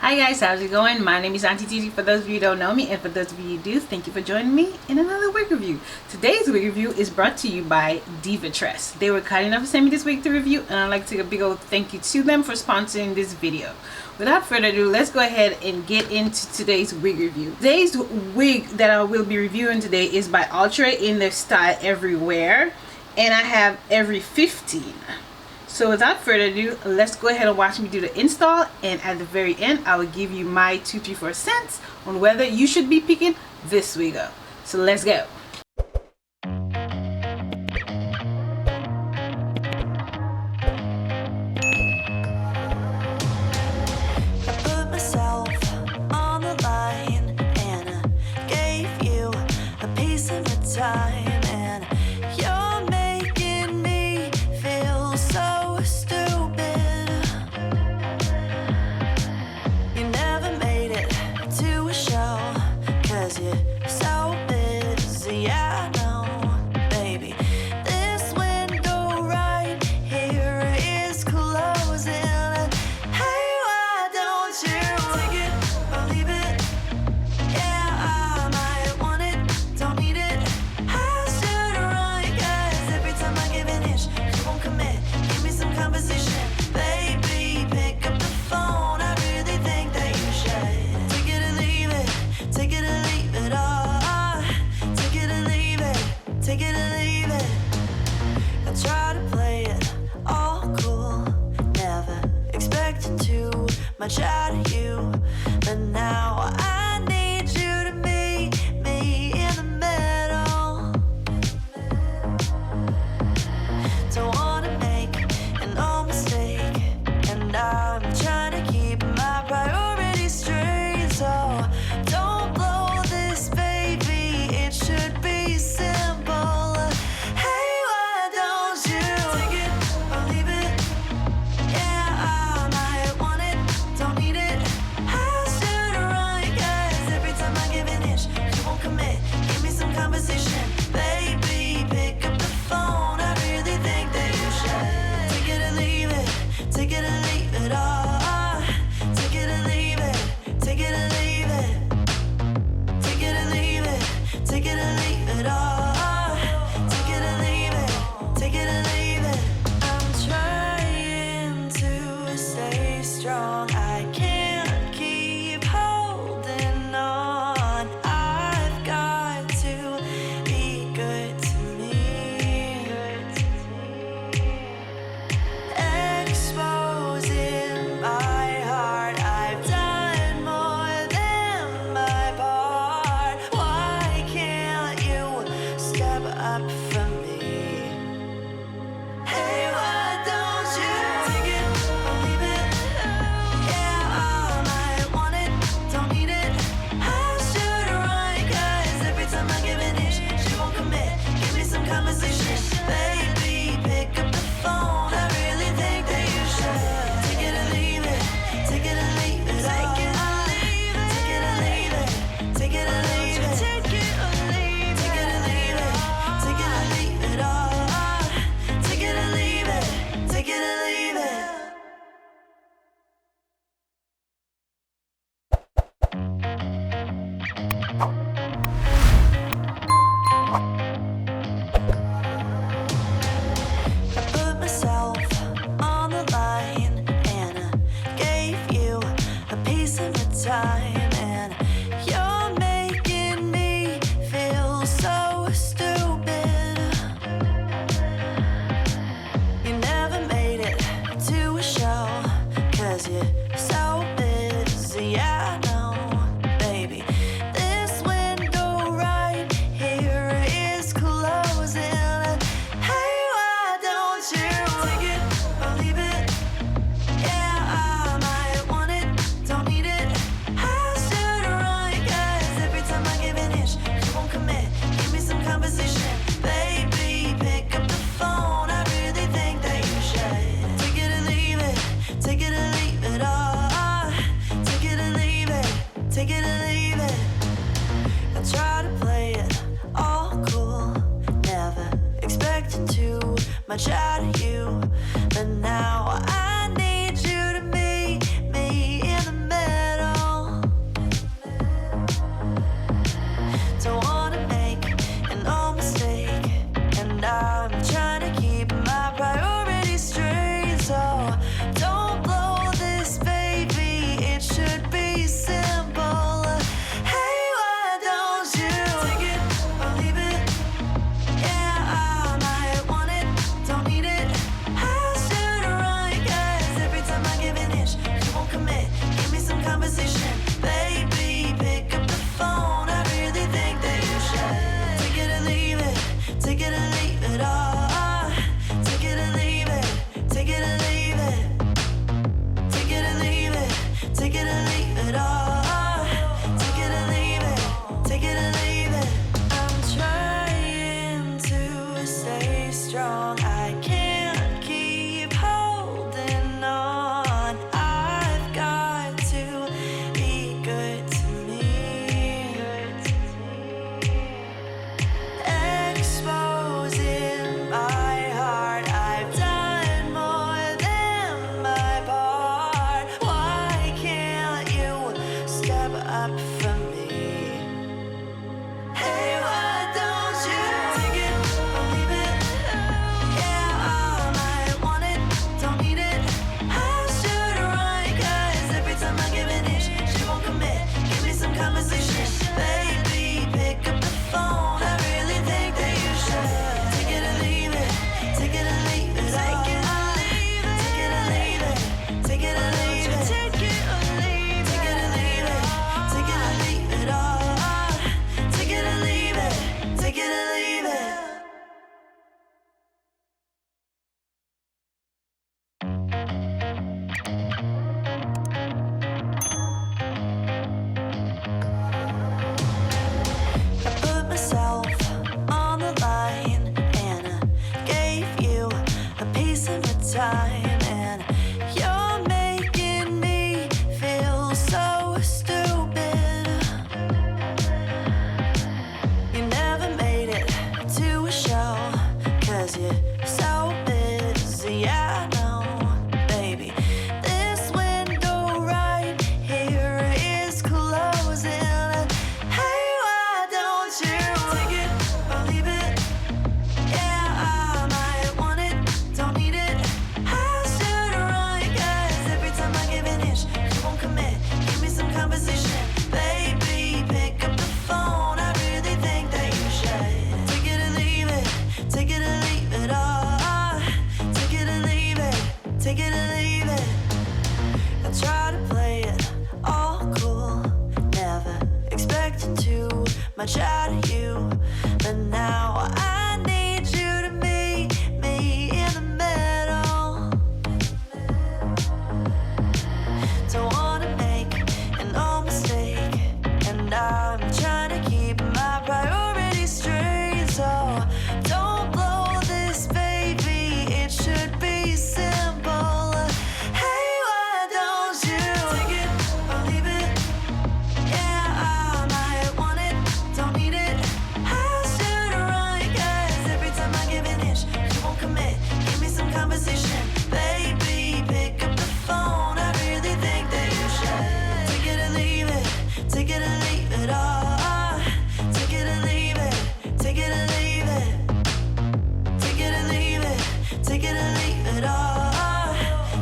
Hi guys, how's it going? My name is Auntie Titi for those of you who don't know me, and for those of you who do, thank you for joining me in another wig review. Today's wig review is brought to you by Divatress. They were kind enough to send me this wig to review, and I'd like to give a big old thank you to them for sponsoring this video. Without further ado, let's go ahead and get into today's wig review. Today's wig that I will be reviewing today is by Outre in their Outre Everywear, and I have every 15. So without further ado, let's go ahead and watch me do the install, and at the very end I will give you my 2, 3, 4 cents on whether you should be picking this wig up. So let's go. Much out of you, but now I need you to meet me in the middle. Don't wanna make an old mistake, and I'm trying to keep my priorities straight. So don't blow this, baby, it should be simple. Hey, why don't you take it or leave it? Yeah, I might want it. Don't need it. I should run, 'cause every time I give an inch, you won't commit. Give me some conversation, baby. Pick up the phone. I really think that you should take it or leave it. Take it or leave it all. Take it or leave it. Take it or leave it. Take it or leave it. Take it or leave it all. Take it or leave it. Take it or leave it. I'm trying to stay strong. I can't keep holding on. I've got to be good to me. Exposing my heart. I've done more than my part. Why can't you step up for me? Hey, why don't you take it or leave it? Yeah, I might want it. Don't need it. I should run, 'cause every time I give an inch, she won't commit. Give me some conversation, baby. Pick up the phone. I really think that you should take it or leave it. Take it or leave it. Take it or leave it. Take it or leave it. Take it or leave it. Take it or leave it. Take it or leave it. Take it or leave it all. Take it or leave it. Take it or leave it. I put myself on the line, and I gave you a piece of my time, and you're making me feel so stupid. You never made it to a show, 'cause you're so busy. I know, baby. This window right here is closing. Hey, why don't you take it or leave it? Yeah, I might want it. Don't need it. I should run, 'cause every time I give an inch, you won't commit. Give me some conversation, baby. Pick up the phone. I really think that you should take it or leave it. Take it or leave it all. Take it or leave it. Take it or leave it. I try to play it all cool, never expecting too much out of you, but now I need you to meet me in the middle. much out of you, but now I need you to meet me in the middle. Don't wanna make an old mistake, and I'm trying to keep my priorities straight. So don't blow this, baby, it should be simple. Hey, why don't you take it or leave it? Yeah, I might want it, don't need it. I should run, 'cause every time I give an inch, you won't commit. Give me some conversation, baby, pick up the phone. I really think that you should take it or leave it, take it or leave it all. Take it or leave it, take it or leave it, take it or leave it, take it or leave it all.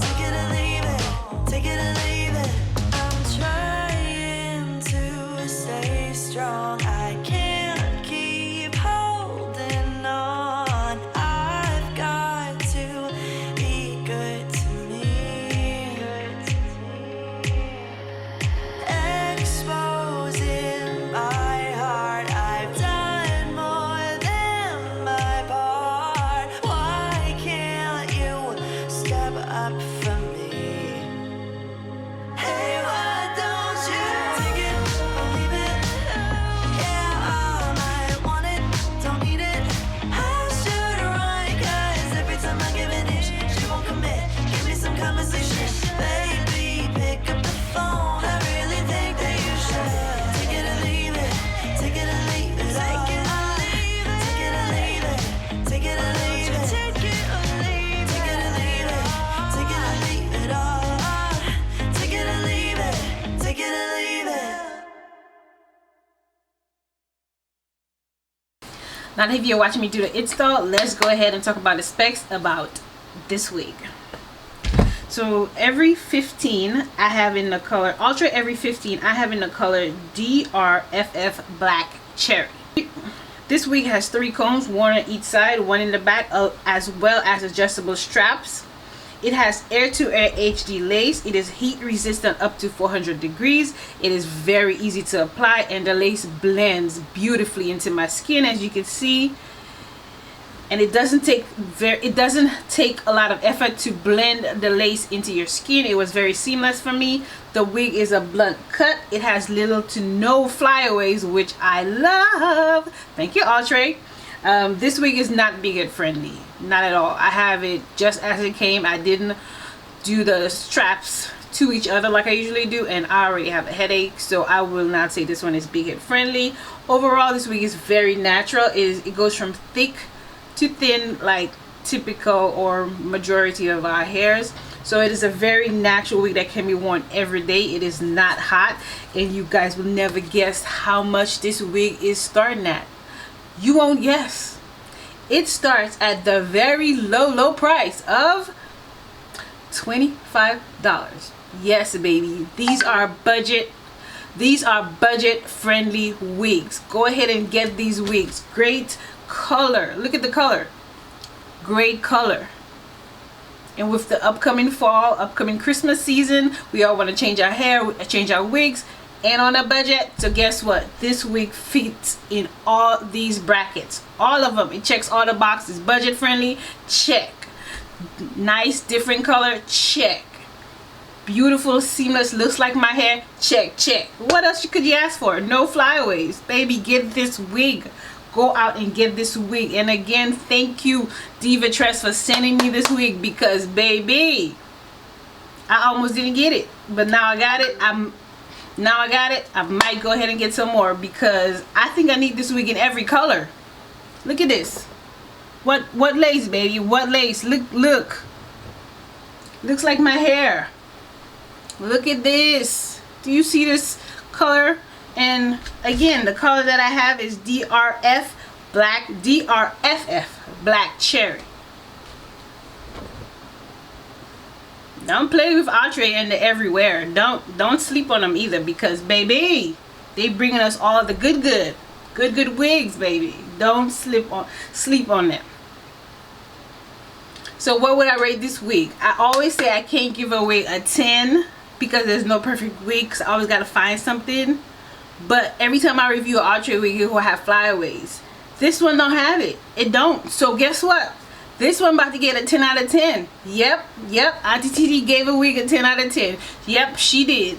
Take it or leave it, take it or leave it. I'm trying to stay strong. I can't keep holding on. I've got to be good to me. Exposing my heart, I've done more than my part. Why can't you step up for me? Hey, why don't you take it or leave it? Yeah, I might want it, don't need it. I should run, 'cause every time I give an inch, she won't commit. Give me some conversation, baby, pick up the phone. I really think that you should take it or leave it, take it or leave it. Take it or leave it, take it or leave it, take it or leave it, take it or leave it, take it or leave it, take it or leave it all. Take it or leave it, take it or leave it. Now that if you're watching me do the install, let's go ahead and talk about the specs about this wig. So every 15 I have in the color Outre Every15, I have in the color DRFF Black Cherry. This wig has 3 combs, one on each side, one in the back, as well as adjustable straps. It has air-to-air HD lace. It is heat resistant up to 400 degrees. It is very easy to apply, and the lace blends beautifully into my skin, as you can see. And it doesn't take a lot of effort to blend the lace into your skin. It was very seamless for me. The wig is a blunt cut. It has little to no flyaways, which I love. Thank you, Outre. This wig is not beard friendly, not at all. I have it just as it came. I didn't do the straps to each other like I usually do, and I already have a headache, so I will not say this one is beard friendly. Overall, this wig is very natural. It goes from thick to thin, like typical or majority of our hairs. So it is a very natural wig that can be worn every day. It is not hot, and you guys will never guess how much this wig is starting at. You won't guess. It starts at the very low price of $25. Yes, baby. These are budget friendly wigs. Go ahead and get these wigs. Great color. Look at the color. Great color. And with the upcoming fall, upcoming Christmas season, we all want to change our hair, change our wigs, and on a budget. So guess what? This wig fits in all these brackets. All of them. It checks all the boxes. Budget friendly, check. Nice different color, check. Beautiful, seamless, looks like my hair, check. What else could you ask for? No flyaways. Baby, get this wig. Go out and get this wig. And again, thank you, Divatress, for sending me this wig, because baby, I almost didn't get it, but now I got it. I might go ahead and get some more, because I think I need this wig in every color. Look at this. What lace, baby? What lace? Look. Looks like my hair. Look at this. Do you see this color? And again, the color that I have is DRFF Black Cherry. Don't play with Outre and the Everywhere. Don't sleep on them either, because baby, they bringing us all the good wigs, baby. Don't sleep on them. So what would I rate this wig? I always say I can't give away a 10 because there's no perfect wig, 'cause I always gotta find something. But every time I review an Outre wig, it will have flyaways. This one don't have it. It don't. So guess what? This one about to get a 10 out of 10. Yep. Auntie TT gave a wig a 10 out of 10. Yep, she did.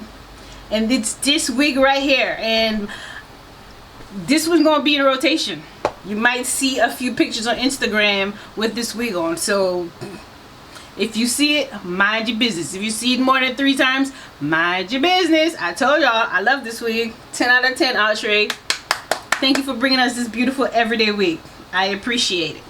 And it's this wig right here. And this one's gonna be in rotation. You might see a few pictures on Instagram with this wig on. So if you see it, mind your business. If you see it more than 3 times, mind your business. I told y'all, I love this wig. 10 out of 10, Outre. Thank you for bringing us this beautiful everyday wig. I appreciate it.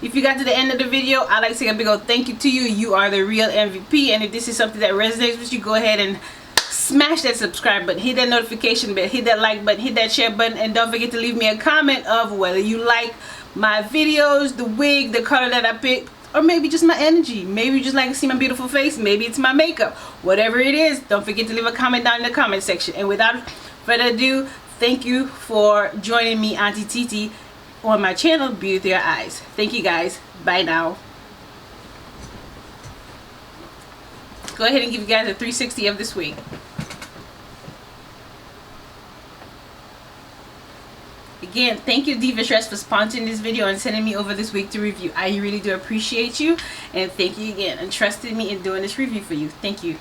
If you got to the end of the video, I'd like to say a big old thank you to you. You are the real MVP. And if this is something that resonates with you, go ahead and smash that subscribe button, hit that notification bell, hit that like button, hit that share button, and don't forget to leave me a comment of whether you like my videos, the wig, the color that I picked, or maybe just my energy. Maybe you just like to see my beautiful face. Maybe it's my makeup. Whatever it is, don't forget to leave a comment down in the comment section. And without further ado, thank you for joining me, Auntie TT, on my channel, Beauty With Your Eyes. Thank you guys. Bye now. Go ahead and give you guys a 360 of this wig. Again, thank you Divatress for sponsoring this video and sending me over this wig to review. I really do appreciate you, and thank you again and trusting me in doing this review for you. Thank you.